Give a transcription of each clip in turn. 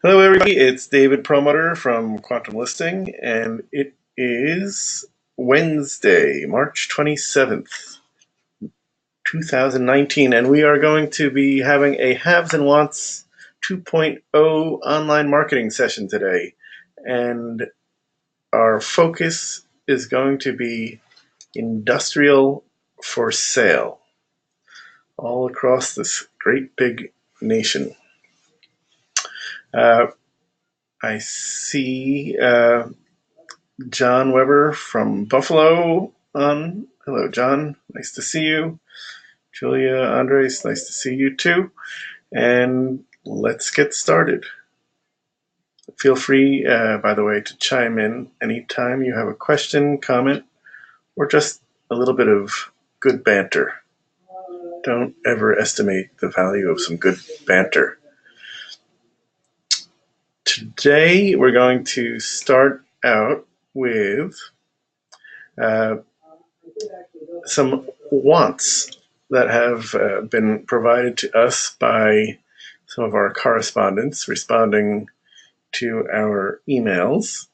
Hello, everybody. It's David Promoter from QuantumListing, and it is Wednesday, March 27th, 2019, and we are going to be having a Haves and Wants 2.0 online marketing session today. And our focus is going to be industrial for sale all across this great big nation. I see John Weber from Buffalo on. Hello, John. Nice to see you. Julia Andres, nice to see you too. And let's get started. Feel free, by the way, to chime in anytime you have a question, comment, or just a little bit of good banter. Don't ever estimate the value of some good banter. Today, we're going to start out with some wants that have been provided to us by some of our correspondents responding to our emails.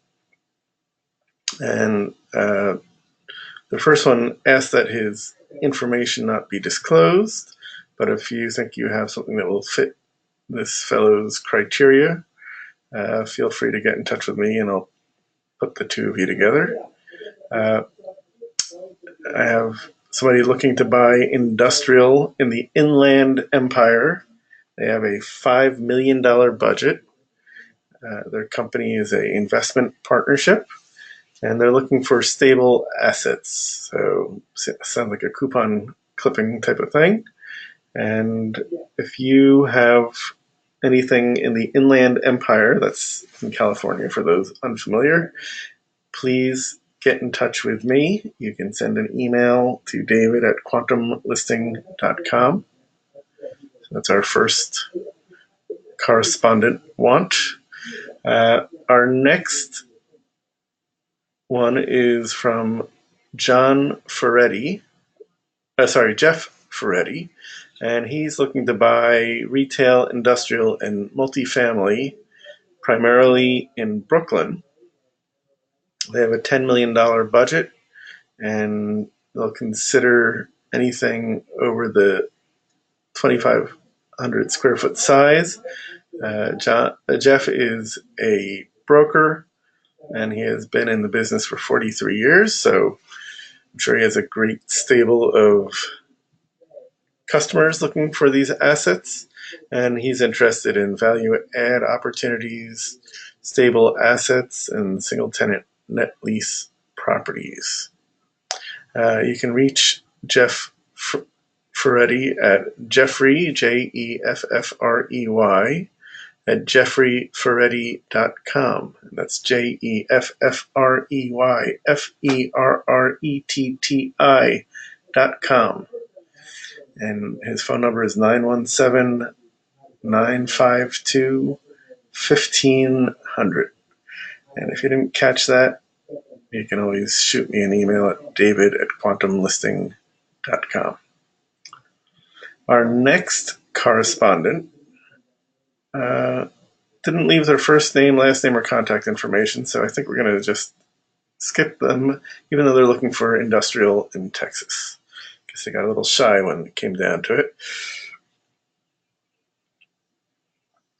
And the first one asked that his information not be disclosed, but if you think you have something that will fit this fellow's criteria, feel free to get in touch with me and I'll put the two of you together. I have somebody looking to buy industrial in the Inland Empire. They have a $5 million budget. Their company is an investment partnership, and they're looking for stable assets. So sounds like a coupon clipping type of thing. And if you have anything in the Inland Empire, that's in California for those unfamiliar, please get in touch with me. You can send an email to David at QuantumListing.com. So that's our first correspondent want. Our next one is from Jeff Ferretti, and he's looking to buy retail, industrial, and multifamily, primarily in Brooklyn. They have a $10 million budget, and they'll consider anything over the 2,500 square foot size. Jeff is a broker, and he has been in the business for 43 years, so I'm sure he has a great stable of customers looking for these assets, and he's interested in value add opportunities, stable assets, and single tenant net lease properties. You can reach Jeff Ferretti at Jeffrey, Jeffrey, at jeffreyferretti.com. That's JeffreyFerretti.com. And his phone number is 917-952-1500. And if you didn't catch that, you can always shoot me an email at david@quantumlisting.com. Our next correspondent didn't leave their first name, last name, or contact information, so I think we're going to just skip them, even though they're looking for industrial in Texas. Guess they got a little shy when it came down to it.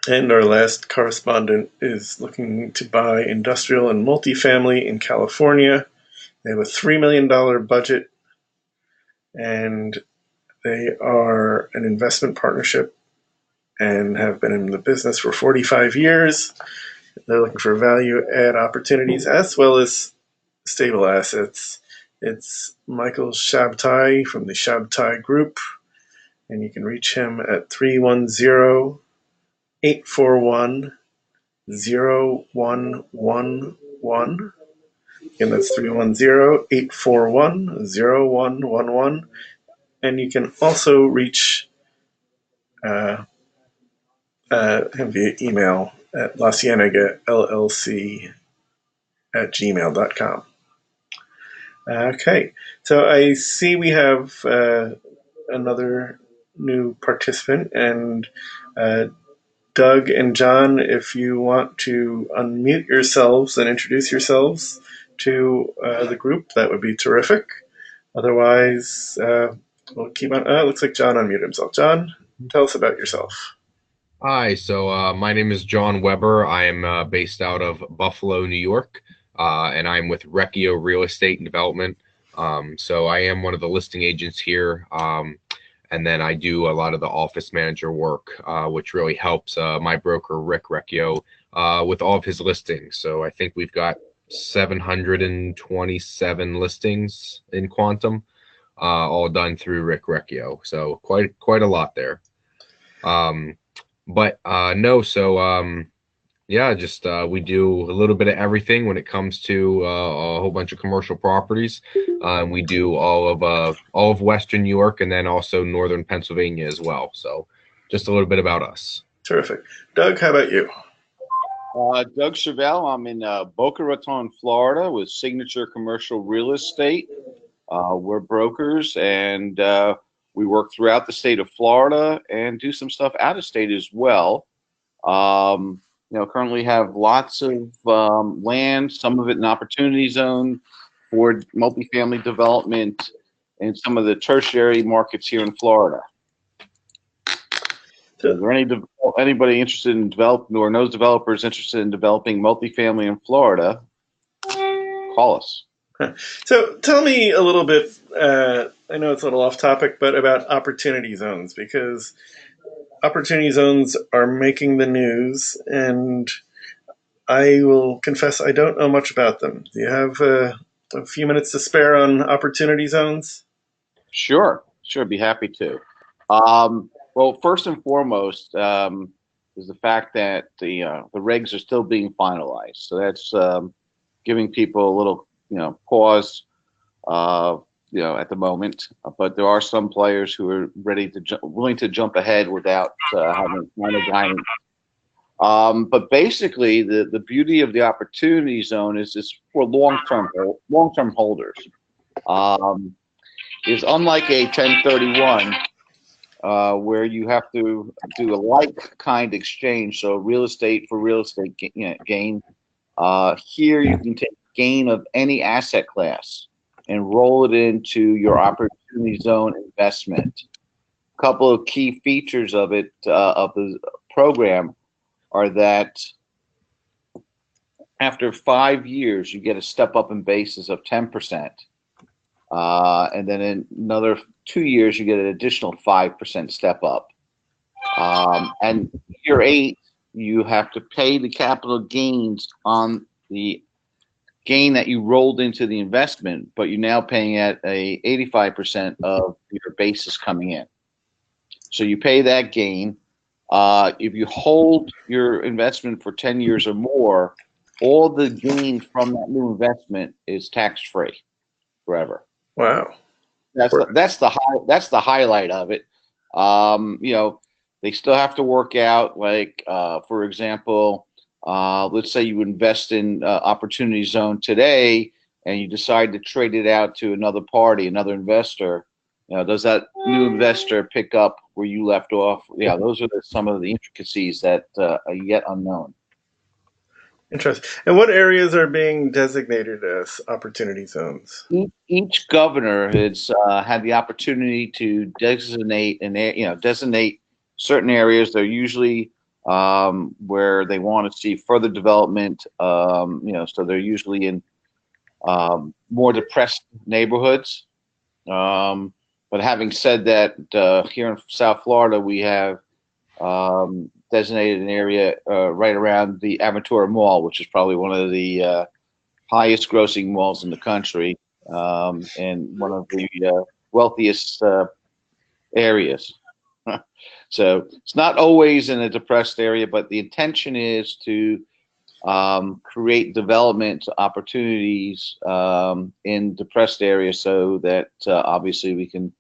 And our last correspondent is looking to buy industrial and multifamily in California. They have a $3 million budget, and they are an investment partnership and have been in the business for 45 years. They're looking for value add opportunities as well as stable assets. It's Michael Shabtai from the Shabtai Group, and you can reach him at 310-841-0111. Again, that's 310-841-0111. And you can also reach him via email at lacienegallc@gmail.com. Okay, so I see we have another new participant, and Doug and John, if you want to unmute yourselves and introduce yourselves to the group, that would be terrific. Otherwise, we'll keep on. Looks like John unmuted himself. John, tell us about yourself. Hi, my name is John Weber. I am based out of Buffalo, New York, and I'm with Recchio Real Estate and Development. So I am one of the listing agents here, and then I do a lot of the office manager work, which really helps my broker, Rick Recchio, with all of his listings. So I think we've got 727 listings in Quantum, all done through Rick Recchio. So quite a lot there. But no, so yeah, just we do a little bit of everything when it comes to a whole bunch of commercial properties. We do all of Western New York and then also Northern Pennsylvania as well. So just a little bit about us. Terrific. Doug, how about you? Doug Chevelle. I'm in Boca Raton, Florida, with Signature Commercial Real Estate. We're brokers, and we work throughout the state of Florida and do some stuff out of state as well. Currently have lots of land, some of it in opportunity zone for multifamily development in some of the tertiary markets here in Florida. So is there anybody interested in developing or knows developers interested in developing multifamily in Florida? Call us. So tell me a little bit, I know it's a little off topic, but about opportunity zones, because opportunity zones are making the news, and I will confess I don't know much about them. Do you have a few minutes to spare on opportunity zones? Sure, be happy to. Well, first and foremost is the fact that the regs are still being finalized. So that's giving people a little, pause, at the moment. But there are some players who are willing to jump ahead without having final guidance. But basically, the beauty of the opportunity zone is for long-term holders. Is unlike a 1031 where you have to do a like kind exchange, so real estate for real estate gain. Here you can take gain of any asset class and roll it into your opportunity zone investment. A couple of key features of it of the program are that after 5 years you get a step up in basis of 10%. And then in another 2 years, you get an additional 5% step up. And year 8, you have to pay the capital gains on the gain that you rolled into the investment, but you're now paying at a 85% of your basis coming in. So you pay that gain. If you hold your investment for 10 years or more, all the gain from that new investment is tax-free forever. Wow. That's the highlight of it. They still have to work out, like, for example, let's say you invest in Opportunity Zone today and you decide to trade it out to another party, another investor. Does that new investor pick up where you left off? Yeah, those are some of the intricacies that are yet unknown. Interesting. And what areas are being designated as opportunity zones? Each governor has had the opportunity to designate designate certain areas. They're usually where they want to see further development. So they're usually in more depressed neighborhoods. But having said that, here in South Florida, we have designated an area right around the Aventura Mall, which is probably one of the highest grossing malls in the country, and one of the wealthiest areas. So it's not always in a depressed area, but the intention is to create development opportunities in depressed areas so that obviously we can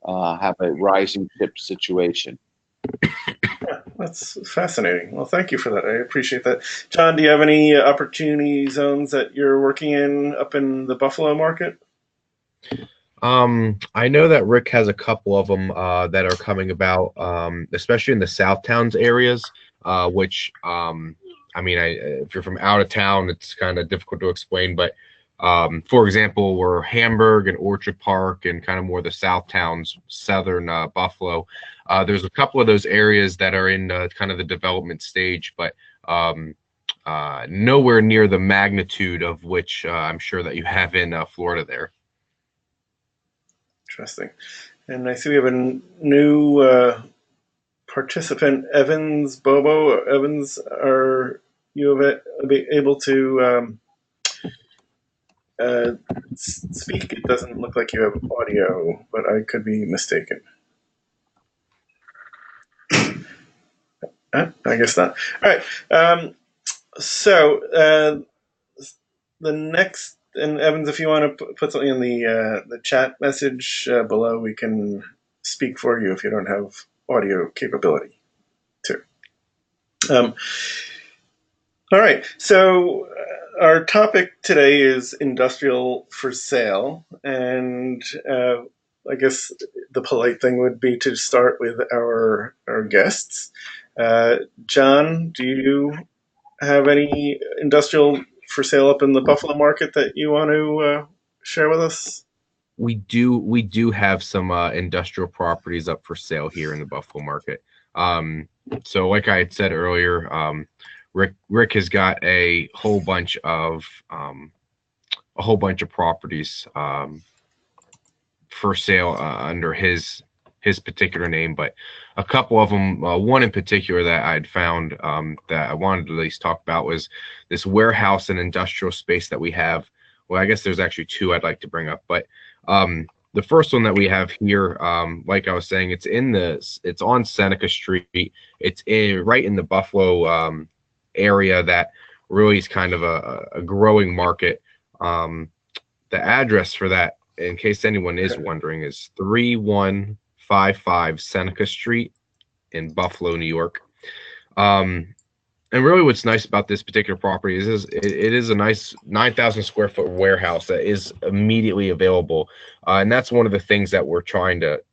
have a rising tip situation. Yeah, that's fascinating. Well, thank you for that. I appreciate that. John, do you have any opportunity zones that you're working in up in the Buffalo market? I know that Rick has a couple of them that are coming about, especially in the South Towns areas. which I mean, if you're from out of town, it's kind of difficult to explain. But for example, we're Hamburg and Orchard Park and kind of more the south towns, southern Buffalo. There's a couple of those areas that are in kind of the development stage, but nowhere near the magnitude of which I'm sure that you have in Florida there. Interesting. And I see we have a new participant, Evans Bobo. Evans, are you able to speak? It doesn't look like you have audio, but I could be mistaken. I guess not. All right. So the next, and Evans, if you want to put something in the chat message below, we can speak for you if you don't have audio capability too. All right. So our topic today is industrial for sale, and I guess the polite thing would be to start with our guests. John, do you have any industrial for sale up in the Buffalo market that you want to share with us? We do have some industrial properties up for sale here in the Buffalo market. So like I had said earlier, Rick has got a whole bunch of properties for sale under his particular name, but a couple of them, one in particular that I'd found that I wanted to at least talk about was this warehouse and industrial space that we have. Well, I guess there's actually two I'd like to bring up, but the first one that we have here, like I was saying, it's on Seneca Street. It's right in the Buffalo area that really is kind of a growing market. The address for that, in case anyone is wondering, is 3155 Seneca Street in Buffalo, New York. And really what's nice about this particular property is it is a nice 9,000 square foot warehouse that is immediately available. And that's one of the things that we're trying to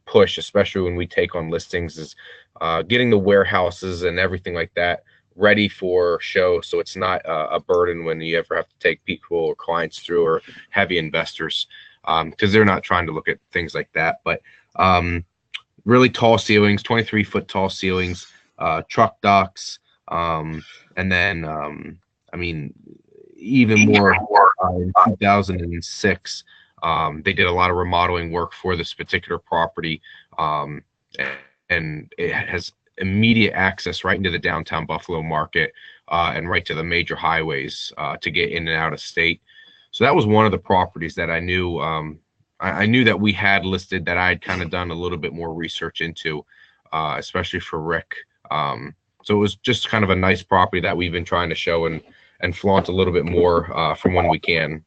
push, especially when we take on listings, is getting the warehouses and everything like that ready for show, so it's not a burden when you ever have to take people or clients through, or heavy investors, because they're not trying to look at things like that. But really tall ceilings, 23-foot tall ceilings, truck docks, and then I mean, even more in 2006, they did a lot of remodeling work for this particular property, and it has immediate access right into the downtown Buffalo market, and right to the major highways to get in and out of state. So that was one of the properties that I knew I knew that we had listed, that I had kind of done a little bit more research into, especially for Rick. So it was just kind of a nice property that we've been trying to show and flaunt a little bit more from when we can.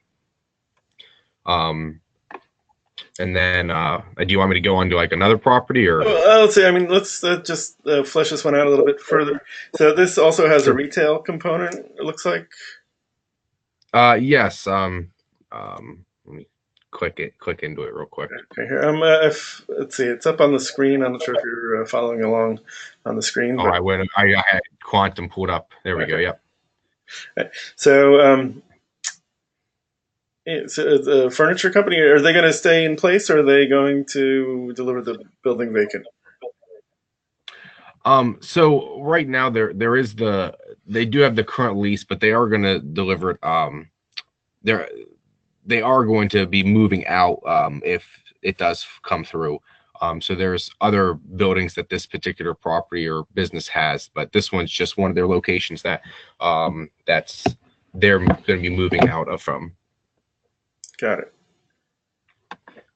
And then, do you want me to go on to like another property, or? Well, I'll say, I mean, let's just flesh this one out a little bit further. So this also has a retail component, it looks like. Yes. Let me click into it real quick. Okay, here. Let's see, it's up on the screen. I'm not sure if you're following along on the screen. Oh, but I had Quantum pulled up. There we go. Yep. Right. So, so the furniture company, are they going to stay in place, or are they going to deliver the building vacant? So right now they do have the current lease, but they are going to deliver it. They are going to be moving out if it does come through. So there's other buildings that this particular property or business has, but this one's just one of their locations that they're going to be moving out of from. Got it.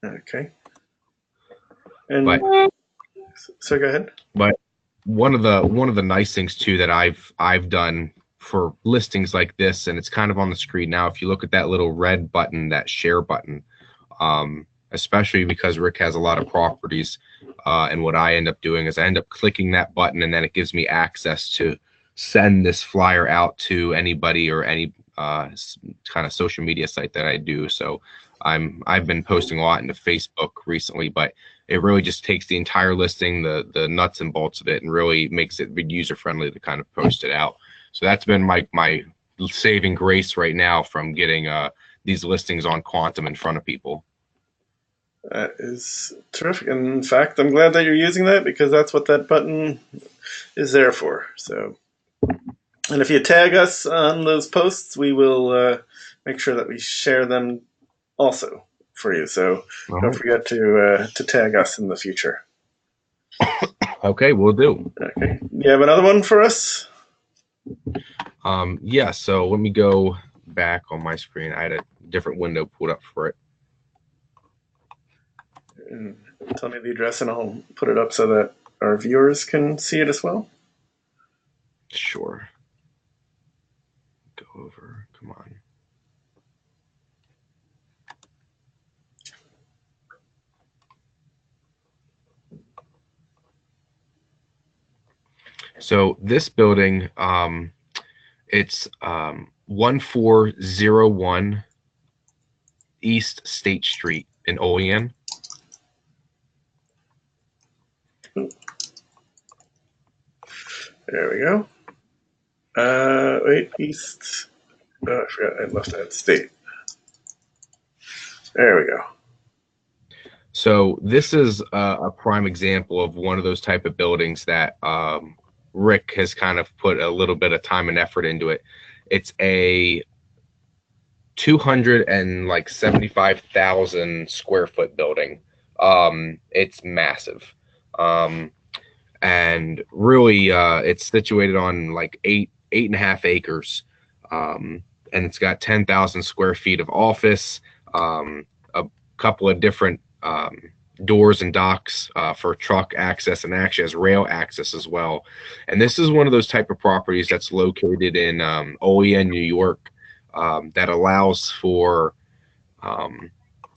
Okay. And so go ahead. But one of the nice things too that I've done for listings like this, and it's kind of on the screen now, if you look at that little red button, that share button, especially because Rick has a lot of properties, and what I end up doing is I end up clicking that button, and then it gives me access to send this flyer out to anybody or any kind of social media site that I do. So I've been posting a lot into Facebook recently, but it really just takes the entire listing, the nuts and bolts of it, and really makes it user friendly to kind of post it out. So that's been my saving grace right now from getting these listings on Quantum in front of people. That is terrific. And in fact, I'm glad that you're using that, because that's what that button is there for. So, and if you tag us on those posts, we will make sure that we share them also for you. So don't forget to tag us in the future. Okay, we'll do. Okay. You have another one for us? Yeah, so let me go back on my screen. I had a different window pulled up for it. And tell me the address and I'll put it up so that our viewers can see it as well. Sure. Go over. Come on. So this building, it's 1401 East State Street in Olean. There we go. Wait, East. Oh, I forgot. I left that state. There we go. So this is a prime example of one of those type of buildings that Rick has kind of put a little bit of time and effort into it. It's a 275,000 square foot building. It's massive. And really it's situated on like eight and a half acres. And it's got 10,000 square feet of office, a couple of different doors and docks for truck access, and actually has rail access as well. And this is one of those type of properties that's located in Olean, New York, that allows for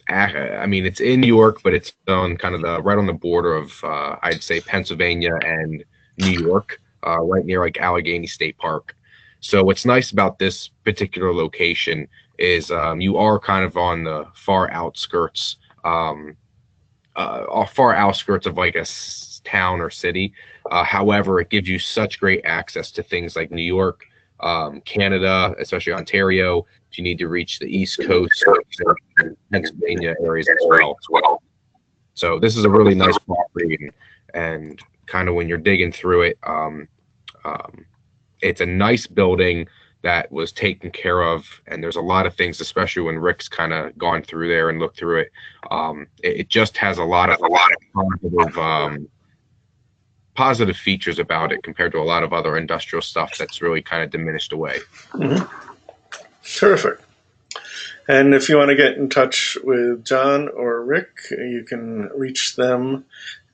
I mean, it's in New York, but it's on kind of right on the border of I'd say Pennsylvania and New York, right near like Allegheny State Park. So what's nice about this particular location is you are kind of on the far outskirts of like a town or city. However, it gives you such great access to things like New York, Canada, especially Ontario. If you need to reach the East Coast, Pennsylvania areas as well. So this is a really nice property, and kind of when you're digging through it, it's a nice building that was taken care of, and there's a lot of things, especially when Rick's kind of gone through there and looked through it. It just has a lot of positive features about it compared to a lot of other industrial stuff that's really kind of diminished away. Mm-hmm. Terrific. And if you want to get in touch with John or Rick, you can reach them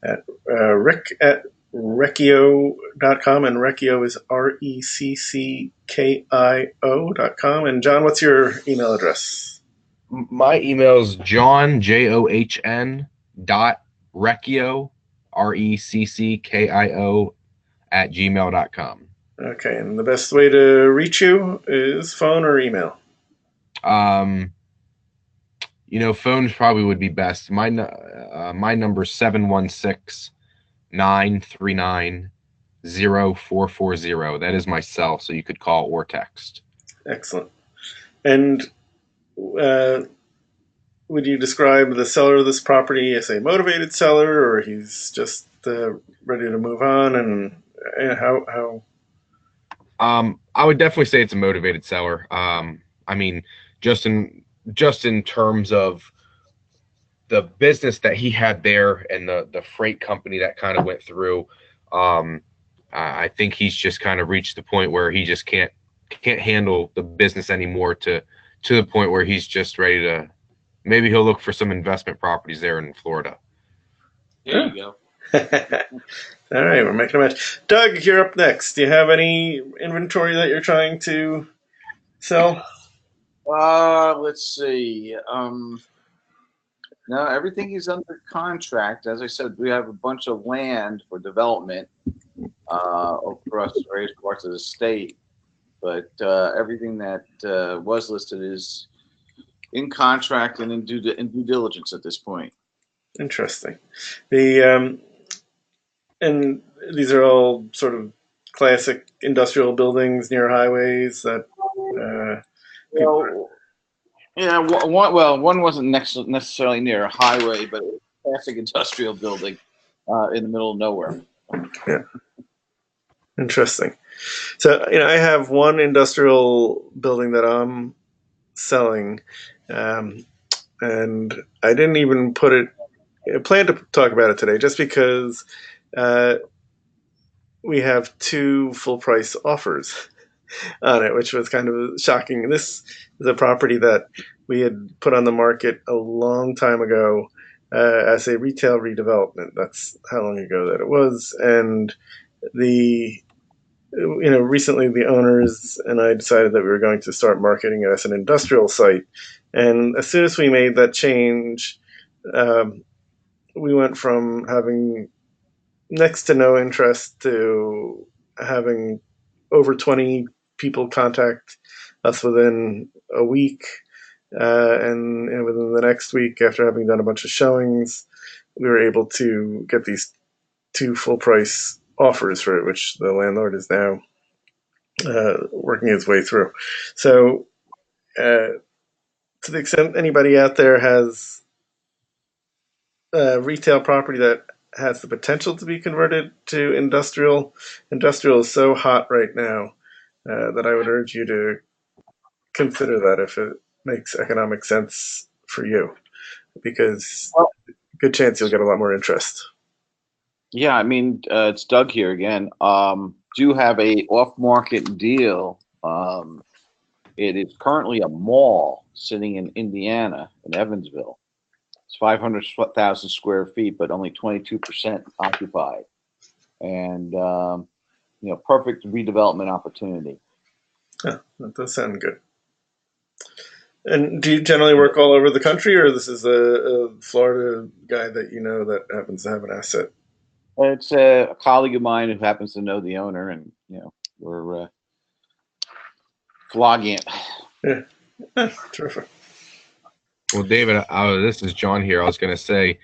at rick@reckio.com, and Reckio is RECCKIO.com. And John, what's your email address? My email is John, JOHN, .reckio, RECCKIO, @gmail.com. Okay, and the best way to reach you is phone or email? Phones probably would be best. My number is 716-939-0440. That is my cell, so you could call or text. Excellent. And would you describe the seller of this property as a motivated seller, or he's just ready to move on? And how? I would definitely say it's a motivated seller. I mean, just in terms of the business that he had there and the freight company that kind of went through, I think he's just kind of reached the point where he just can't handle the business anymore to the point where he's just ready to, maybe he'll look for some investment properties there in Florida. There you go. All right, we're making a match. Doug, you're up next. Do you have any inventory that you're trying to sell? Let's see. No, everything is under contract. As I said, we have a bunch of land for development across various parts of the state, but everything that was listed is in contract and in due diligence at this point. Interesting. The and these are all sort of classic industrial buildings near highways that uh, people. Well, yeah, one wasn't necessarily near a highway, but it was a classic industrial building in the middle of nowhere. Yeah, interesting. So I have one industrial building that I'm selling, um, and I didn't even put it. I plan to talk about it today, just because uh, we have two full price offers on it, which was kind of shocking. This is a property that we had put on the market a long time ago as a retail redevelopment. That's how long ago that it was, and the recently the owners and I decided that we were going to start marketing it as an industrial site. And as soon as we made that change, um, we went from having next to no interest to having over 20 people contact us within a week. And within the next week, after having done a bunch of showings, we were able to get these two full price offers for it, which the landlord is now working his way through. So, to the extent anybody out there has retail property that has the potential to be converted to industrial, industrial is so hot right now that I would urge you to consider that if it makes economic sense for you, because Well, good chance you'll get a lot more interest. yeah, I mean, it's Doug here again. Do have a off-market deal. It is currently a mall sitting in Indiana, in Evansville. It's 500,000 square feet, but only 22% occupied, and perfect redevelopment opportunity. Huh, that does sound good. And do you generally work all over the country, or this is a Florida guy that you know that happens to have an asset? It's a colleague of mine who happens to know the owner, and we're flogging it. Yeah, terrific. Well, David, this is John here. I was going to say,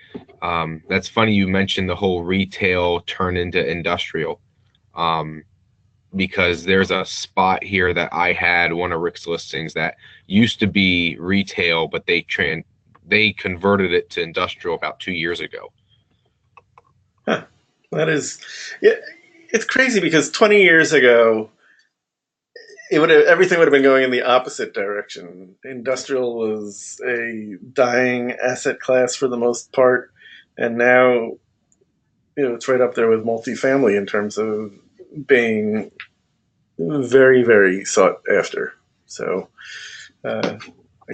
that's funny you mentioned the whole retail turn into industrial, um, because there's a spot here that I had one of Rick's listings that used to be retail, but they converted it to industrial about 2 years ago. Huh. That is, yeah, it's crazy because 20 years ago, everything would have been going in the opposite direction. Industrial was a dying asset class for the most part, and now it's right up there with multifamily in terms of being very, very sought after. So I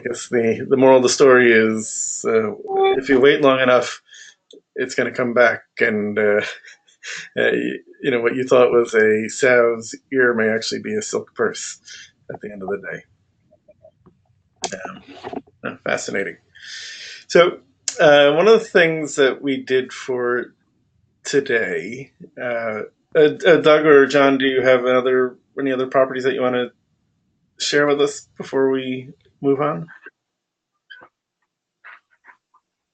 guess the moral of the story is if you wait long enough, it's going to come back, and what you thought was a sow's ear may actually be a silk purse at the end of the day. Fascinating. So, one of the things that we did for today, Doug or John, do you have any other properties that you want to share with us before we move on?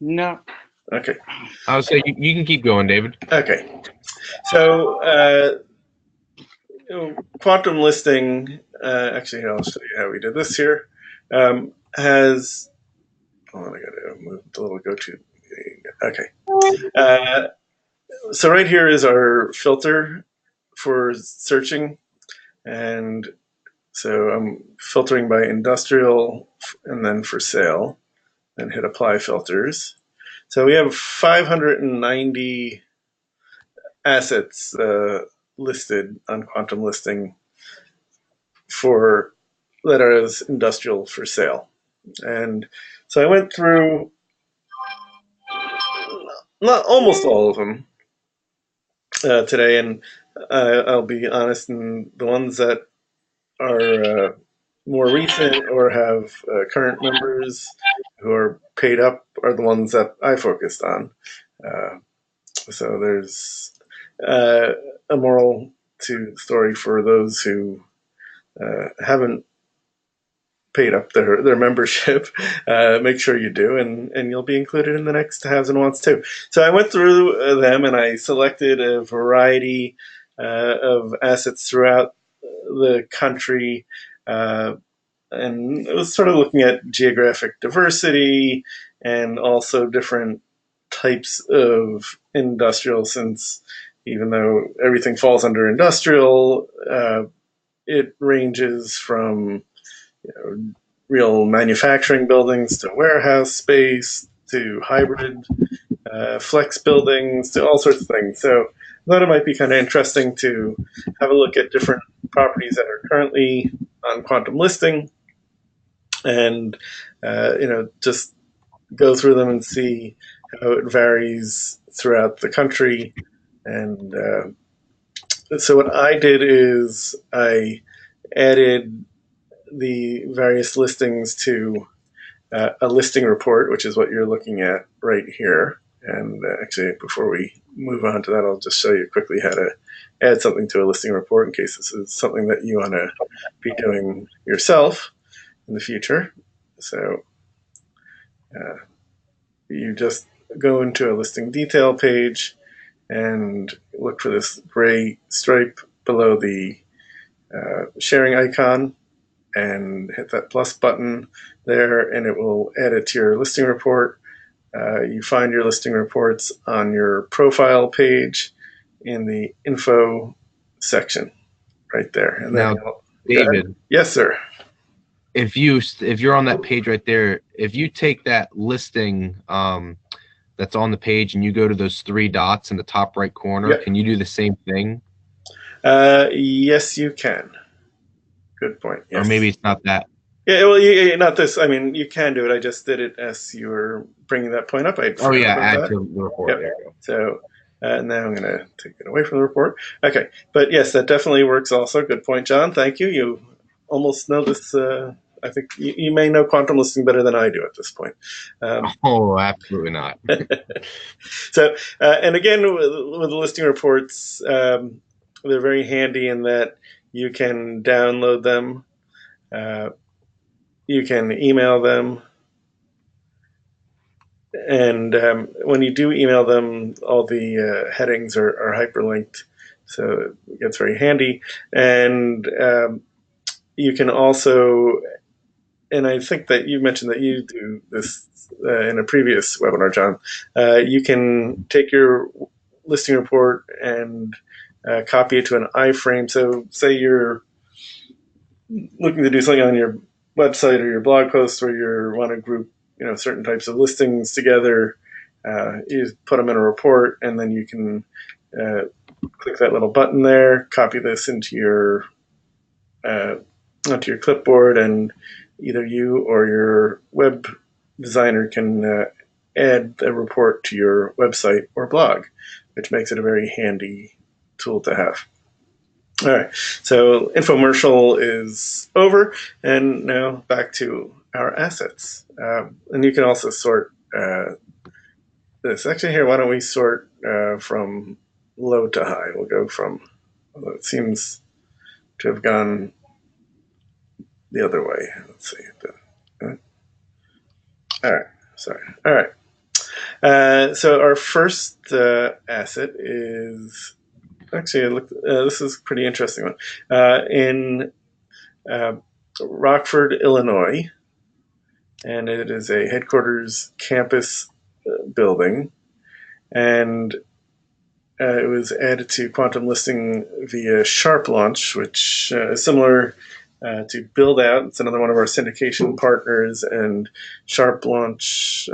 No. Okay. I would say you can keep going, David. Okay. So, quantum listing. Actually, here, I'll show you how we did this here. Has I got to move the little go to. Okay. Uh, so right here is our filter for searching, and so I'm filtering by industrial and then for sale, and hit apply filters. So we have 590 assets listed on quantum listing for that are as industrial for sale. And so I went through not almost all of them today, and I'll be honest, and the ones that are more recent or have current members who are paid up are the ones that I focused on. Uh, so there's uh, a moral to the story for those who haven't paid up their membership, make sure you do, and you'll be included in the next haves and wants too. So I went through them and I selected a variety of assets throughout the country. And it was sort of looking at geographic diversity and also different types of industrial, since even though everything falls under industrial, it ranges from real manufacturing buildings to warehouse space to hybrid flex buildings to all sorts of things. So I thought it might be kind of interesting to have a look at different properties that are currently on QuantumListing, and just go through them and see how it varies throughout the country. And so what I did is I added the various listings to a listing report, which is what you're looking at right here. And actually, before we move on to that, I'll just show you quickly how to add something to a listing report in case this is something that you want to be doing yourself in the future. So you just go into a listing detail page and look for this gray stripe below the sharing icon and hit that plus button there, and it will add it to your listing report. You find your listing reports on your profile page in the info section right there. And then Now, David, yes, sir. If you're on that page right there, if you take that listing that's on the page and you go to those three dots in the top right corner, Yep. Can you do the same thing? Yes, you can. Good point. Yes. Or maybe it's not that. Yeah, well, not this. I mean, you can do it. I just did it as you were bringing that point up. I Oh yeah, about add that. to the report. Yep. There you go. So now I'm going to take it away from the report. Okay, but yes, that definitely works. Also, good point, John. Thank you. You almost know this. I think you may know QuantumListing better than I do at this point. Oh, absolutely not. So, and again, with the listing reports, they're very handy in that you can download them, you can email them, and when you do email them, all the headings are hyperlinked, so it gets very handy. And you can also, and I think that you mentioned that you do this in a previous webinar, John. You can take your listing report and copy it to an iframe. So, say you're looking to do something on your website or your blog post where you want to group, certain types of listings together. You put them in a report, and then you can click that little button there, copy this onto your clipboard, and either you or your web designer can add a report to your website or blog, which makes it a very handy tool to have. All right, so infomercial is over, and now back to our assets. And you can also sort this. Actually, here, why don't we sort from low to high? We'll go from, well, it seems to have gone the other way. Let's see. All right, sorry. All right. So our first asset is actually, this is a pretty interesting one. In Rockford, Illinois, and it is a headquarters campus building, and it was added to QuantumListing via Sharp Launch, which is similar to Build Out. It's another one of our syndication partners, and Sharp Launch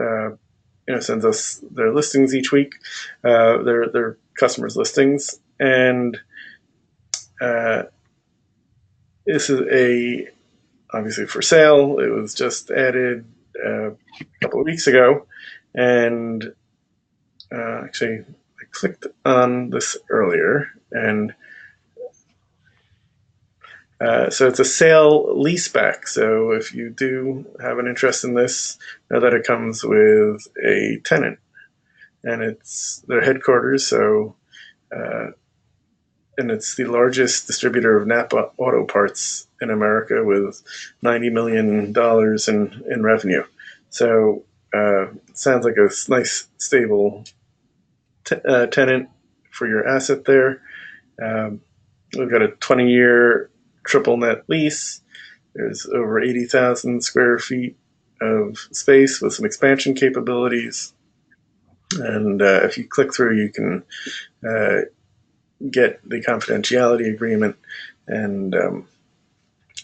sends us their listings each week, their customers' listings, and this is obviously for sale. It was just added a couple of weeks ago, and actually I clicked on this earlier, and so it's a sale leaseback. So if you do have an interest in this, know that it comes with a tenant, and it's their headquarters. So and it's the largest distributor of Napa auto parts in America with $90 million in revenue. So it sounds like a nice, stable tenant for your asset there. Um, we've got a 20-year triple net lease. There's over 80,000 square feet of space with some expansion capabilities. And if you click through, you can uh, get the confidentiality agreement and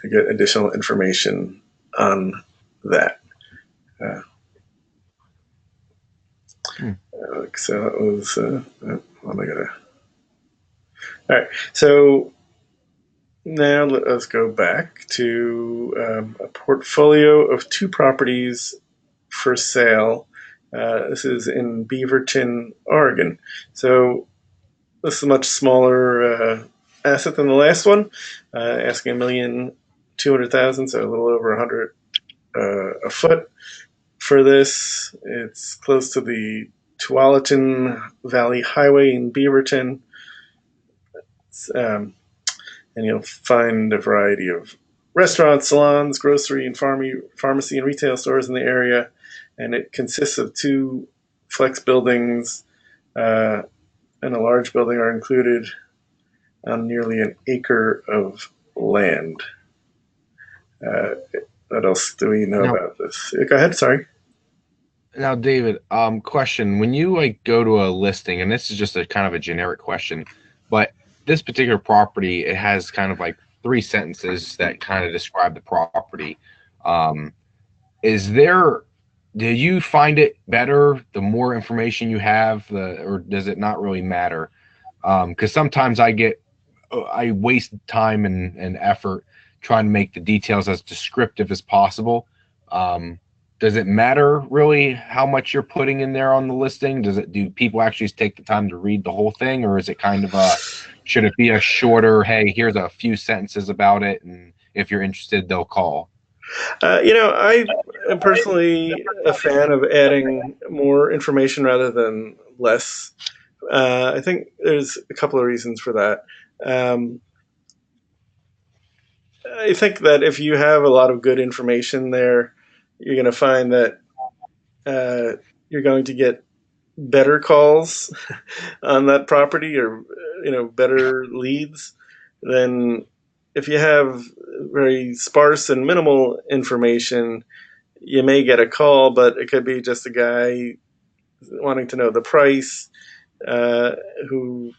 get additional information on that. Uh, so that was, what am I gonna? All right. So now let us go back to a portfolio of 2 properties for sale. This is in Beaverton, Oregon. So this is a much smaller asset than the last one, asking $1,200,000, so a little over 100 a foot for this. It's close to the Tualatin Valley Highway in Beaverton. And you'll find a variety of restaurants, salons, grocery and pharmacy and retail stores in the area. And it consists of 2 flex buildings, and a large building are included on nearly an acre of land. Uh, what else do we know Now, about this? Go ahead. Sorry. now, David, question. When you like go to a listing, and this is just a kind of a generic question, but this particular property, it has kind of like 3 sentences that kind of describe the property. Um, is there, do you find it better the more information you have, or does it not really matter? Because sometimes I waste time and effort trying to make the details as descriptive as possible. Um, does it matter really how much you're putting in there on the listing? Do people actually take the time to read the whole thing, or is it kind of should it be a shorter, hey, here's a few sentences about it, and if you're interested, they'll call? I am personally a fan of adding more information rather than less. I think there's a couple of reasons for that. Um, I think that if you have a lot of good information there, you're going to find that you're going to get better calls on that property, or better leads than if you have very sparse and minimal information. You may get a call, but it could be just a guy wanting to know the price, uh, who,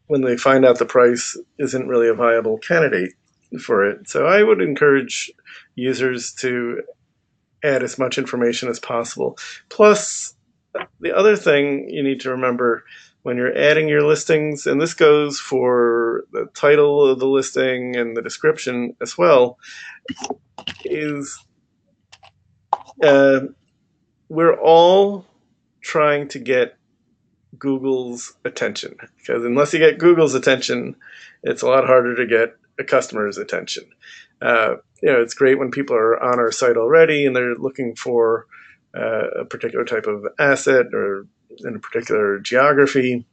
when they find out the price, isn't really a viable candidate for it. So I would encourage users to add as much information as possible. Plus, the other thing you need to remember when you're adding your listings, and this goes for the title of the listing and the description as well, is we're all trying to get Google's attention, because unless you get Google's attention, it's a lot harder to get a customer's attention. It's great when people are on our site already and they're looking for a particular type of asset or in a particular geography.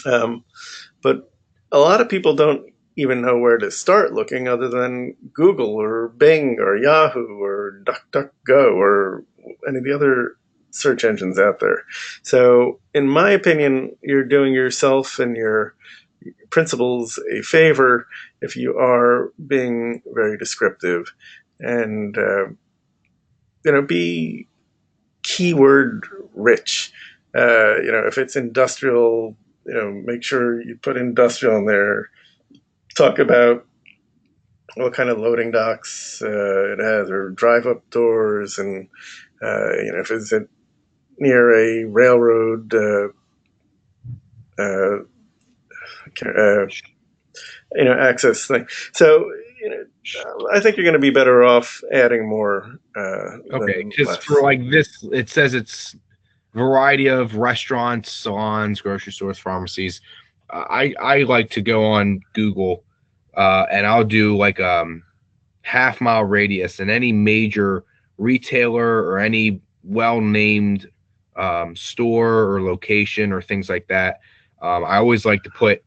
But a lot of people don't even know where to start looking other than Google or Bing or Yahoo or DuckDuckGo or any of the other search engines out there. So, in my opinion, you're doing yourself and your principals a favor if you are being very descriptive and be keyword rich. If it's industrial, make sure you put industrial in there. Talk about what kind of loading docks it has, or drive up doors, and if it's near a railroad uh, uh, access thing. So I think you're going to be better off adding more Okay, than because less. for like this, it says it's variety of restaurants, salons, grocery stores, pharmacies. I like to go on Google, and I'll do like half-mile radius, and any major retailer or any well-named store or location or things like that. I always like to put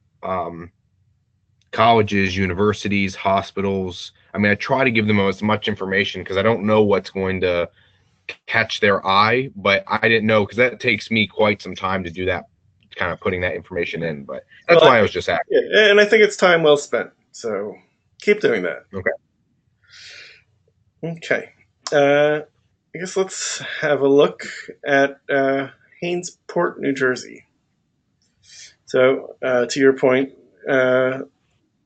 colleges, universities, hospitals. I mean, I try to give them as much information because I don't know what's going to catch their eye, but I didn't know because that takes me quite some time to do that, kind of putting that information in. But that's Well, why I was just asking. yeah, and I think it's time well spent. So keep doing that. Okay. Okay. I guess let's have a look at Hainesport, New Jersey. So, to your point,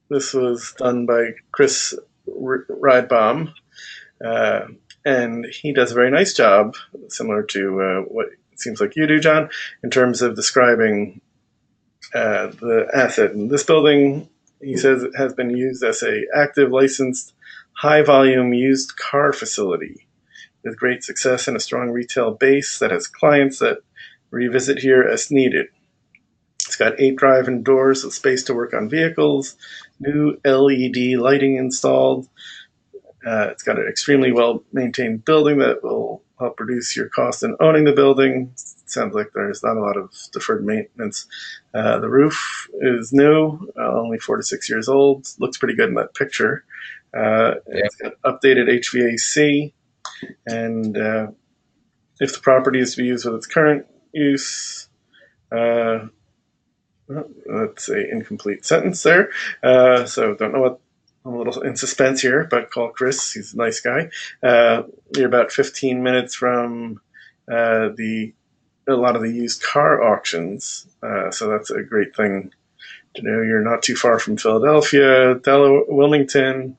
this was done by Chris Ridebaum, uh, and he does a very nice job, similar to what it seems like you do, John, in terms of describing the asset. In this building, he says it has been used as a active licensed high volume used car facility with great success and a strong retail base that has clients that revisit here as needed. It's got 8 drive-in doors with space to work on vehicles, new LED lighting installed. It's got an extremely well-maintained building that will help reduce your cost in owning the building. Sounds like there's not a lot of deferred maintenance. The roof is new, only 4 to 6 years old. Looks pretty good in that picture. Yeah. It's got updated HVAC, and if the property is to be used with its current use, uh, that's a incomplete sentence there. So don't know what. I'm a little in suspense here, but call Chris. He's a nice guy. You're about 15 minutes from the a lot of the used car auctions, so that's a great thing to know. You're not too far from Philadelphia, Delaware, Wilmington,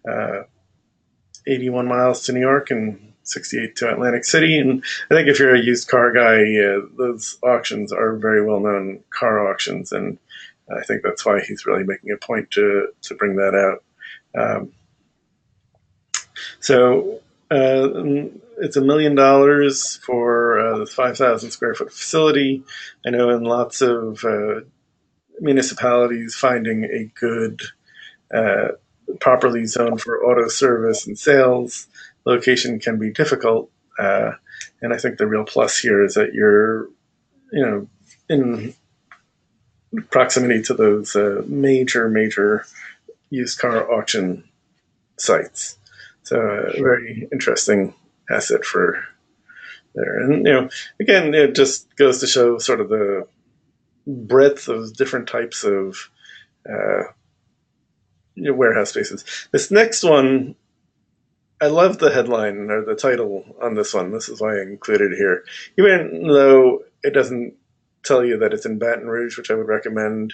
uh, 81 miles to New York, and 68 to Atlantic City. And I think if you're a used car guy, those auctions are very well known car auctions, and I think that's why he's really making a point to bring that out. So it's $1 million for the 5,000 square foot facility. I know in lots of municipalities, finding a good, uh, properly zoned for auto service and sales location can be difficult. And I think the real plus here is that you're, in proximity to those major used car auction sites. So a very interesting asset for there. And again, it just goes to show sort of the breadth of different types of uh, warehouse spaces. This next one, I love the headline or the title on this one. This is why I included it here, even though it doesn't tell you that it's in Baton Rouge, which I would recommend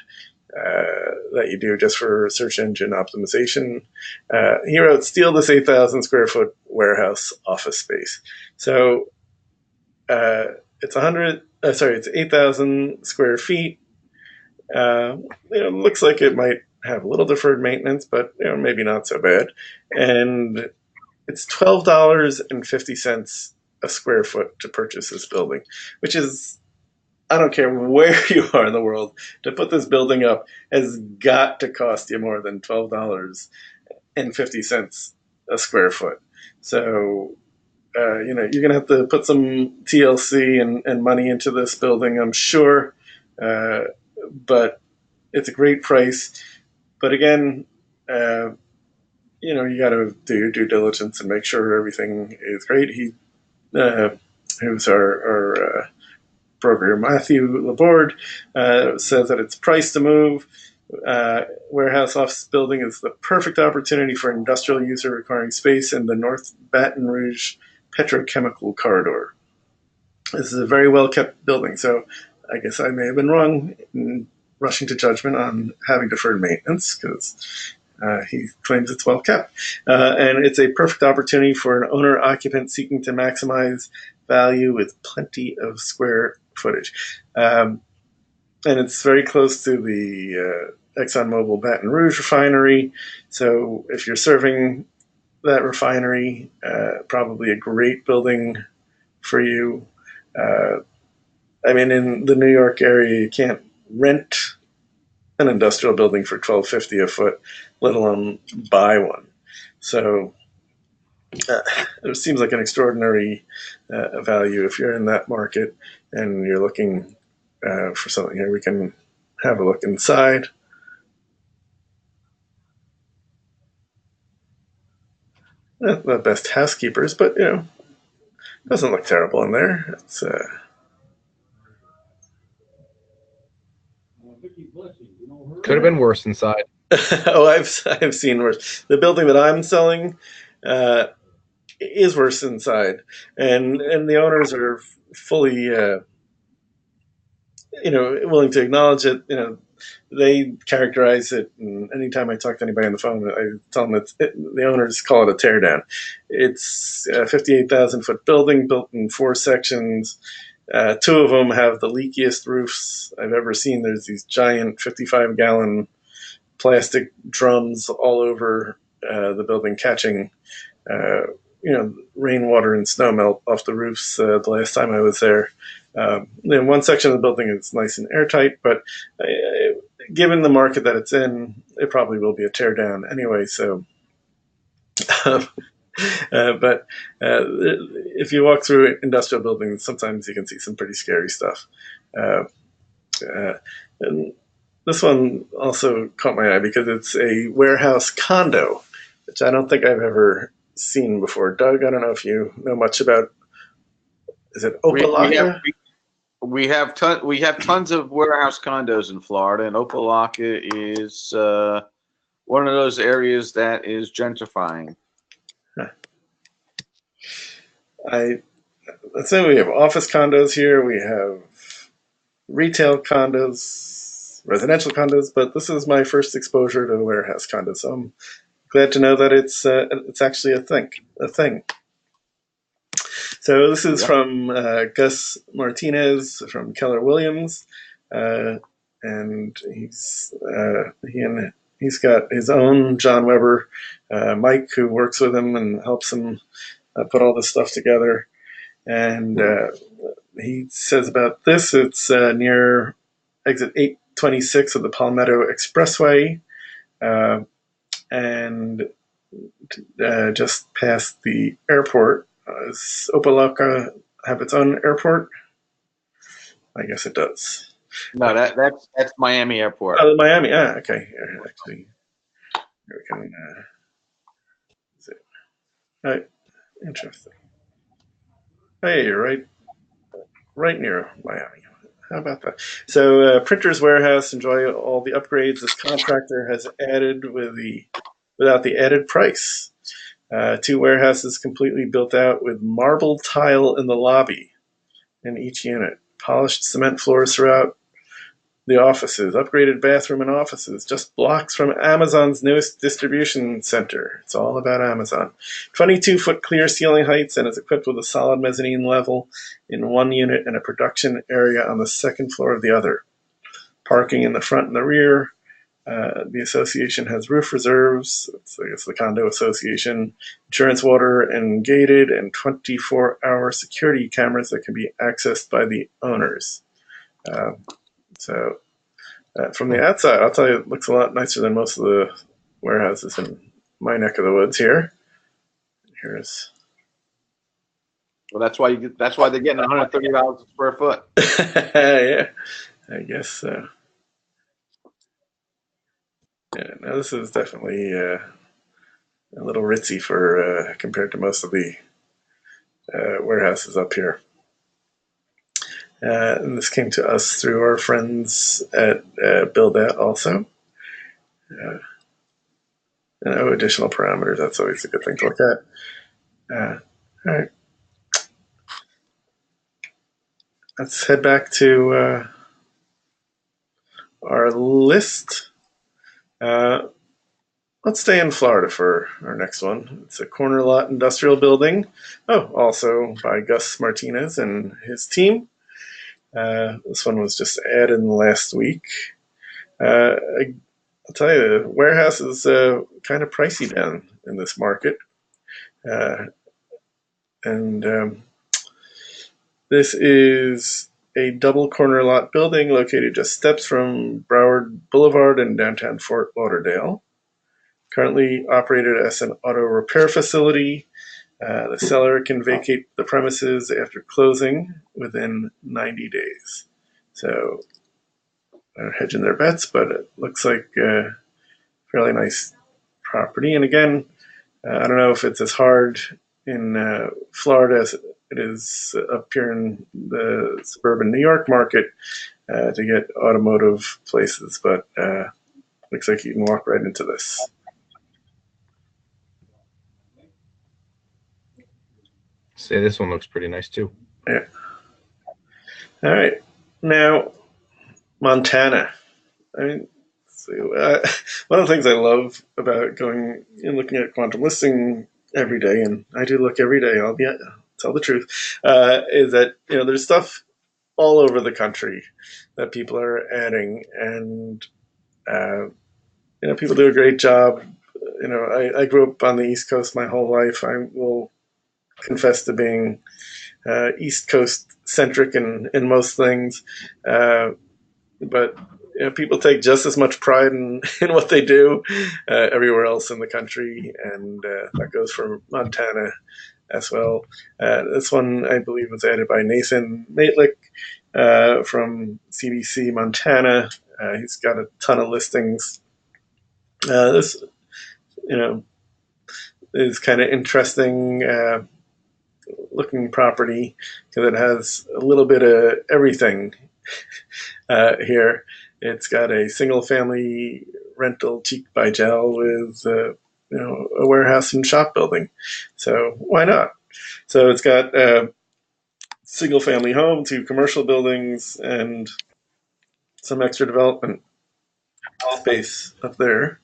that you do just for search engine optimization. He wrote, "Steal this 8,000 square foot warehouse office space." So it's 100. Sorry, it's 8,000 square feet. Looks like it might have a little deferred maintenance, but maybe not so bad. And it's $12.50 a square foot to purchase this building, which is, I don't care where you are in the world, to put this building up has got to cost you more than $12.50 a square foot. So, you're going to have to put some TLC and money into this building, I'm sure. But it's a great price. But again, you got to do your due diligence and make sure everything is great. Who's our broker, Matthew Laborde, says that it's priced to move. Warehouse office building is the perfect opportunity for an industrial user requiring space in the North Baton Rouge petrochemical corridor. This is a very well kept building, so I guess I may have been wrong in rushing to judgment on having deferred maintenance because he claims it's well kept. And it's a perfect opportunity for an owner occupant seeking to maximize value with plenty of square footage. And it's very close to the ExxonMobil Baton Rouge refinery. So if you're serving that refinery, probably a great building for you. I mean, in the New York area, you can't rent an industrial building for $12.50 a foot, let alone buy one. So it seems like an extraordinary value if you're in that market and you're looking for something here. We can have a look inside. not the best housekeepers, but doesn't look terrible in there. It's Could have been worse inside. oh, I've seen worse. The building that I'm selling uh, is worse inside, and the owners are fully willing to acknowledge it. They characterize it, and anytime I talk to anybody on the phone, I tell them the owners call it a teardown. It's a 58,000-foot building built in 4 sections. Two of them have the leakiest roofs I've ever seen. There's these giant 55-gallon plastic drums all over the building, catching rainwater and snow melt off the roofs. The last time I was there, one section of the building is nice and airtight, but given the market that it's in, it probably will be a teardown anyway. So, but if you walk through industrial buildings, sometimes you can see some pretty scary stuff. Uh, and this one also caught my eye because it's a warehouse condo, which I don't think I've ever seen before. Doug, I don't know if you know much about. Is it Opalaka? We have tons of warehouse condos in Florida, and Opalaka is one of those areas that is gentrifying. Let's say we have office condos here. We have retail condos, residential condos, but this is my first exposure to warehouse condos. So I'm glad to know that it's actually a thing. So this is from Gus Martinez from Keller Williams, and he's got his own John Weber, Mike, who works with him and helps him put all this stuff together. And he says about this, it's near exit 826 of the Palmetto Expressway, and just past the airport. Does Opelika have its own airport? I guess it does. No, that's Miami Airport. Oh, Miami. Okay. Actually, we can. Interesting. Hey, you're right near Miami. How about that? So, Printers Warehouse enjoy all the upgrades this contractor has added without the added price. 2 warehouses completely built out with marble tile in the lobby in each unit, polished cement floors throughout the offices, upgraded bathroom and offices, just blocks from Amazon's newest distribution center. It's all about Amazon. 22-foot clear ceiling heights, and is equipped with a solid mezzanine level in one unit and a production area on the second floor of the other. Parking in the front and the rear. The association has roof reserves. It's, I guess, the condo association. Insurance, water, and gated, and 24-hour security cameras that can be accessed by the owners. So from the outside, I'll tell you, it looks a lot nicer than most of the warehouses in my neck of the woods here. Well, that's why they're getting $130 a square foot. Yeah, I guess so. Yeah, now this is definitely a little ritzy for compared to most of the warehouses up here. And this came to us through our friends at BuildOut also. No additional parameters. That's always a good thing to look at. All right. Let's head back to our list. Let's stay in Florida for our next one. It's a corner lot industrial building. Oh, also by Gus Martinez and his team. This one was just added in last week. I'll tell you, the warehouse is kind of pricey down in this market. And this is a double corner lot building located just steps from Broward Boulevard in downtown Fort Lauderdale. Currently operated as an auto repair facility. The seller can vacate the premises after closing within 90 days. So they're hedging their bets, but it looks like a fairly nice property. And again, I don't know if it's as hard in Florida as it is up here in the suburban New York market to get automotive places, but looks like you can walk right into this. Say this one looks pretty nice too. Yeah. All right. Now, Montana. I mean, so, one of the things I love about going and looking at quantum listing every day, and I do look every day, I'll tell the truth, is that there's stuff all over the country that people are adding, and uh, people do a great job. I grew up on the East Coast my whole life. I will confess to being East Coast centric in most things, but people take just as much pride in what they do everywhere else in the country, and that goes for Montana as well. This one, I believe, was added by Nathan Matlick from CBC Montana. He's got a ton of listings. This, is kind of interesting looking property because it has a little bit of everything here. It's got a single family rental cheek by jowl with a warehouse and shop building. So why not? So it's got a single family home, 2 commercial buildings, and some extra development space up there.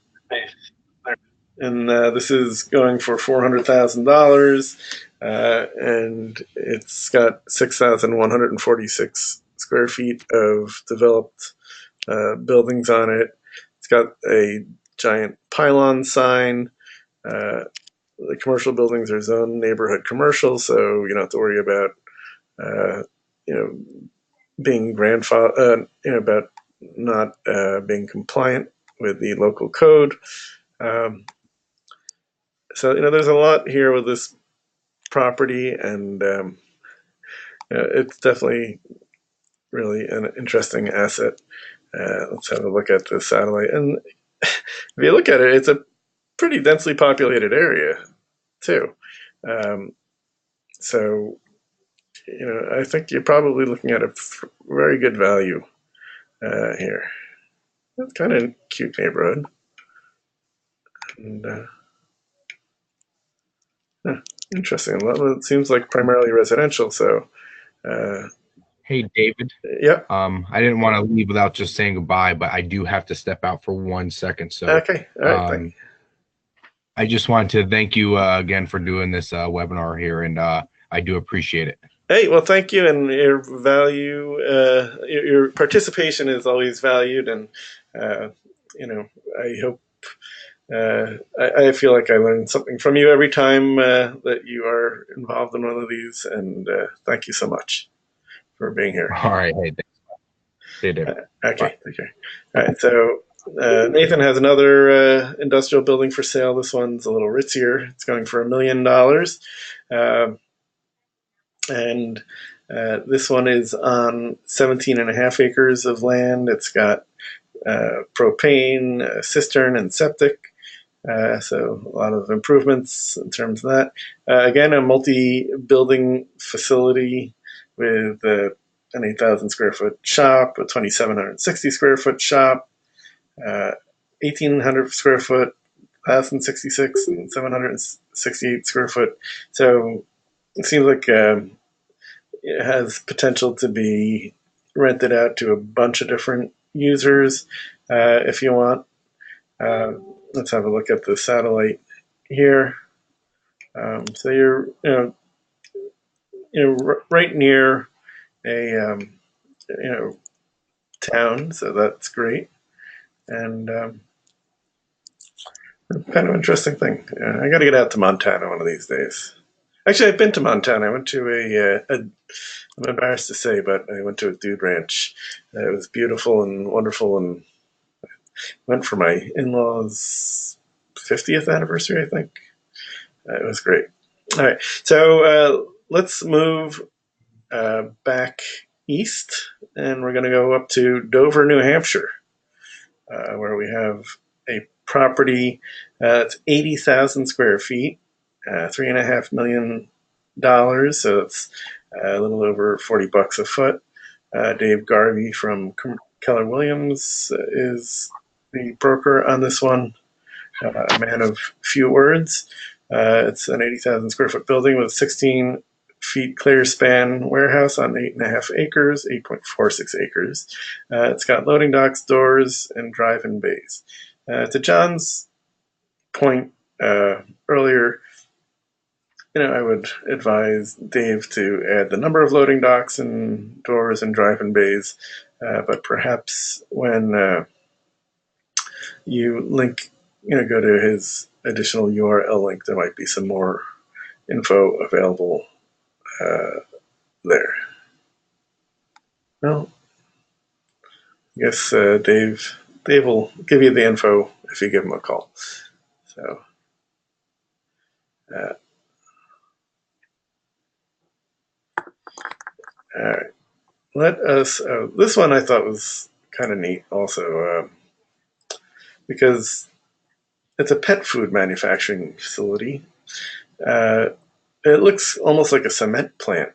And this is going for $400,000, and it's got 6,146 square feet of developed buildings on it. It's got a giant pylon sign. The commercial buildings are zoned neighborhood commercial, so you don't have to worry about uh, you know being grandfather, about not being compliant with the local code. Um, so there's a lot here with this property, and it's definitely really an interesting asset. Let's have a look at the satellite, and if you look at it, it's a pretty densely populated area too. Um, so I think you're probably looking at a very good value here. It's kind of a cute neighborhood, and interesting. It seems like primarily residential. So, uh, Hey, David. yeah. I didn't want to leave without just saying goodbye, but I do have to step out for 1 second. So, Okay. All right. Thank you. I just wanted to thank you again for doing this webinar here, and I do appreciate it. Hey, well, thank you, and your value, your participation is always valued, and I hope I feel like I learned something from you every time that you are involved in one of these, and thank you so much for being here. All right. Hey, thanks. See you, David. Okay, okay. All right, so Nathan has another industrial building for sale. This one's a little ritzier. It's going for $1 million. And this one is on 17 and a half acres of land. It's got propane, cistern, and septic. So a lot of improvements in terms of that. Again, a multi-building facility with an 8,000 square foot shop, a 2,760 square foot shop, 1,800 square foot, 1,066 and 768 square foot. So it seems like it has potential to be rented out to a bunch of different users if you want. Let's have a look at the satellite here. So you're right near a town, so that's great, and kind of interesting thing. I got to get out to Montana one of these days. Actually, I've been to Montana. I went to I'm embarrassed to say, but I went to a dude ranch. It was beautiful and wonderful, and went for my in-laws' 50th anniversary, I think. It was great. All right, so let's move back east, and we're going to go up to Dover, New Hampshire, where we have a property. It's 80,000 square feet, $3.5 million. So it's a little over $40 a foot. Dave Garvey from Keller Williams is the broker on this one. A man of few words. It's an 80,000 square foot building with 16 feet clear span warehouse on 8.5 acres, 8.46 acres. It's got loading docks, doors, and drive-in bays. To John's point earlier, I would advise Dave to add the number of loading docks and doors and drive-in bays, but perhaps when you link, go to his additional URL link, there might be some more info available there. Well, I guess Dave will give you the info if you give him a call. So, all right. Let us. This one I thought was kind of neat, also, because it's a pet food manufacturing facility. It looks almost like a cement plant.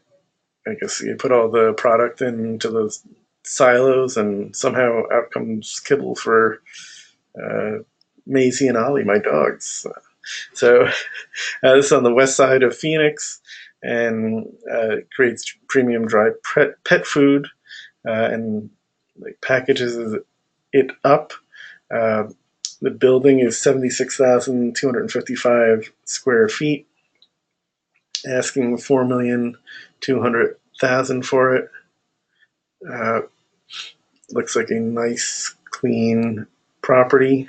I guess you put all the product into those silos, and somehow out comes kibble for Maisie and Ollie, my dogs. So this is on the west side of Phoenix, and creates premium dry pet food, and like packages it up. Uh, the building is 76,255 square feet, asking 4,200,000 for it. Looks like a nice, clean property.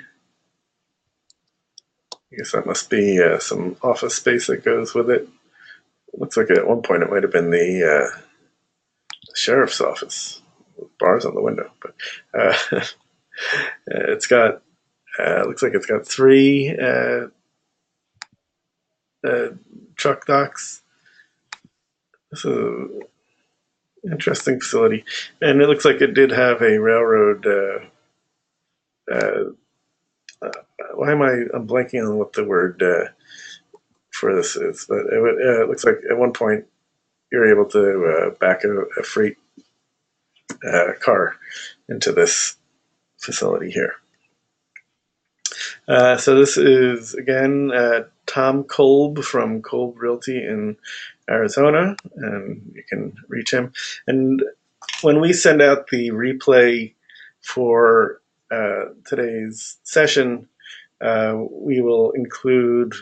I guess that must be some office space that goes with it. Looks like at one point it might have been the sheriff's office with bars on the window. But it's got, looks like it's got 3 truck docks. This is an interesting facility. And it looks like it did have a railroad. Why am I'm blanking on what the word for this is? But it looks like at one point you're able to back a freight car into this facility here. So this is, again, Tom Kolb from Kolb Realty in Arizona, and you can reach him. And when we send out the replay for today's session, we will include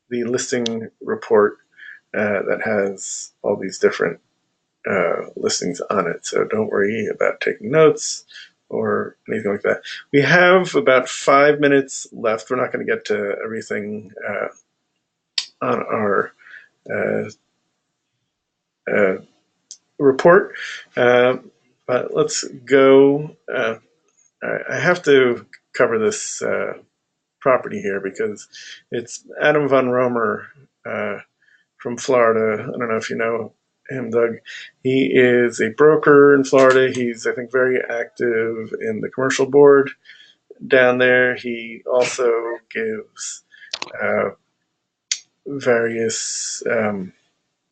the listing report that has all these different listings on it. So don't worry about taking notes or anything like that. We have about 5 minutes left. We're not going to get to everything on our report, but let's go. I have to cover this property here because it's Adam von Romer from Florida. I don't know if you know him, Doug. He is a broker in Florida. He's, I think, very active in the commercial board down there. He also gives various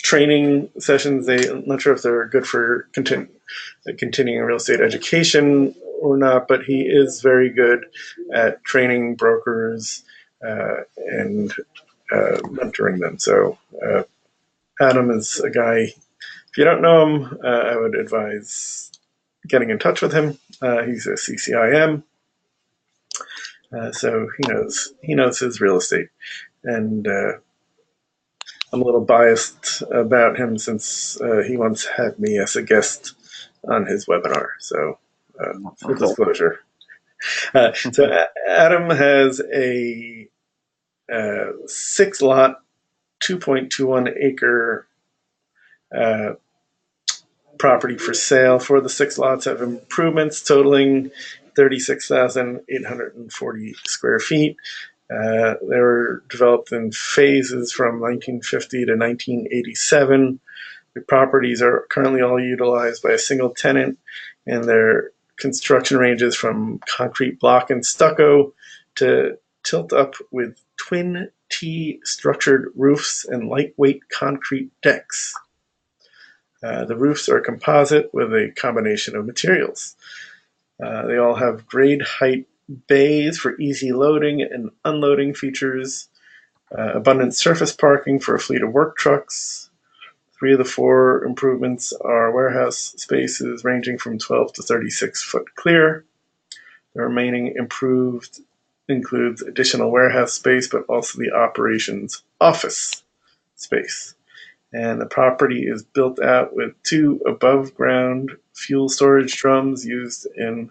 training sessions. I'm not sure if they're good for continuing real estate education or not, but he is very good at training brokers and mentoring them. So Adam is a guy, if you don't know him, I would advise getting in touch with him. He's a CCIM, so he knows his real estate, and I'm a little biased about him since he once had me as a guest on his webinar. So full disclosure. So Adam has a 6-lot, 2.21 acre property for sale. For the 6 lots have improvements totaling 36,840 square feet. They were developed in phases from 1950 to 1987. The properties are currently all utilized by a single tenant, and their construction ranges from concrete block and stucco to tilt up with twin T structured roofs and lightweight concrete decks. The roofs are composite with a combination of materials. They all have grade height bays for easy loading and unloading features, abundant surface parking for a fleet of work trucks. 3 of the 4 improvements are warehouse spaces ranging from 12 to 36 foot clear. The remaining improved includes additional warehouse space, but also the operations office space. And the property is built out with 2 above ground fuel storage drums used in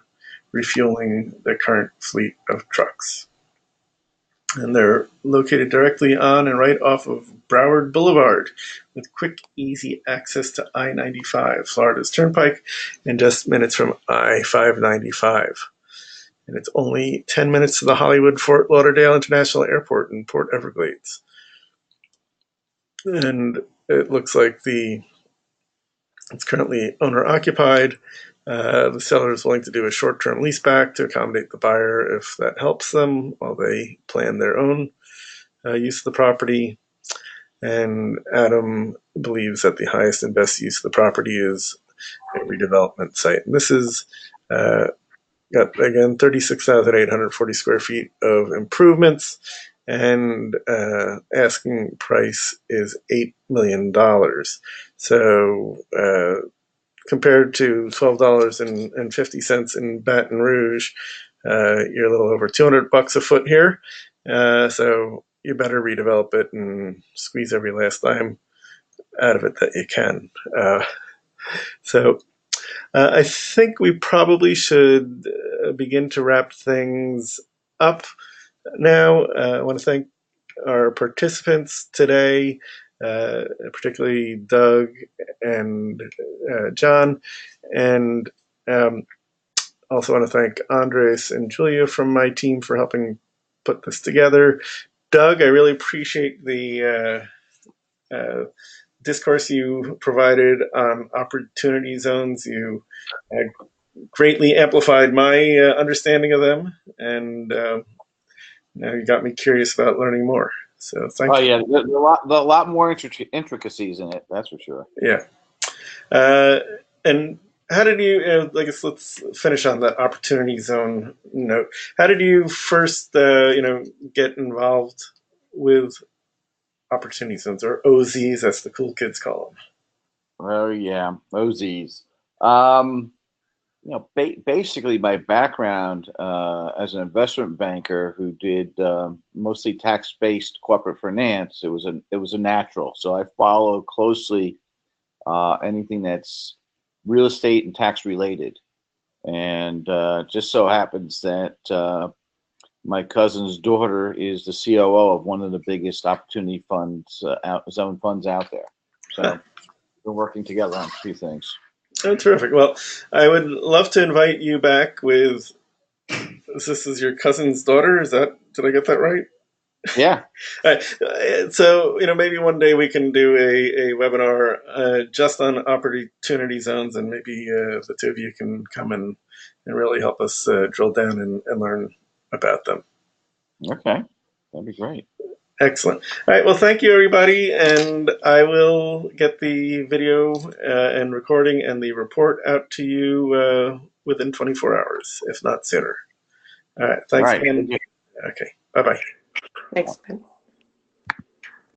refueling the current fleet of trucks. And they're located directly on and right off of Broward Boulevard with quick, easy access to I-95, Florida's Turnpike, and just minutes from I-595. And it's only 10 minutes to the Hollywood Fort Lauderdale International Airport in Port Everglades. And it looks like it's currently owner occupied. The seller is willing to do a short-term leaseback to accommodate the buyer if that helps them while they plan their own use of the property. And Adam believes that the highest and best use of the property is a redevelopment site. And this is got, again, 36,840 square feet of improvements, and asking price is $8 million. So compared to $12.50 in Baton Rouge, you're a little over $200 a foot here. So you better redevelop it and squeeze every last dime out of it that you can. So I think we probably should begin to wrap things up now. I want to thank our participants today, particularly Doug and John, and also want to thank Andres and Julia from my team for helping put this together. Doug, I really appreciate the discourse you provided on opportunity zones. You greatly amplified my understanding of them, and now you got me curious about learning more. So thank you. Yeah, there's a lot more intricacies in it. That's for sure. Yeah. And how did you? I guess let's finish on that opportunity zone note. How did you first, get involved with opportunity zones, or OZs, as the cool kids call them? Oh yeah, OZs. Basically my background as an investment banker who did mostly tax-based corporate finance, it was a natural. So I follow closely anything that's real estate and tax related. And just so happens that my cousin's daughter is the COO of one of the biggest opportunity zone funds out there. So we're working together on a few things. Oh, terrific. Well, I would love to invite you back with, this is your cousin's daughter. Did I get that right? Yeah. So, maybe one day we can do a webinar just on opportunity zones, and maybe the two of you can come and really help us drill down and learn about them. Okay. That'd be great. Excellent. All right. Well, thank you, everybody. And I will get the video and recording and the report out to you within 24 hours, if not sooner. All right. Thanks All right. again. Okay. Bye-bye. Thanks, Ben.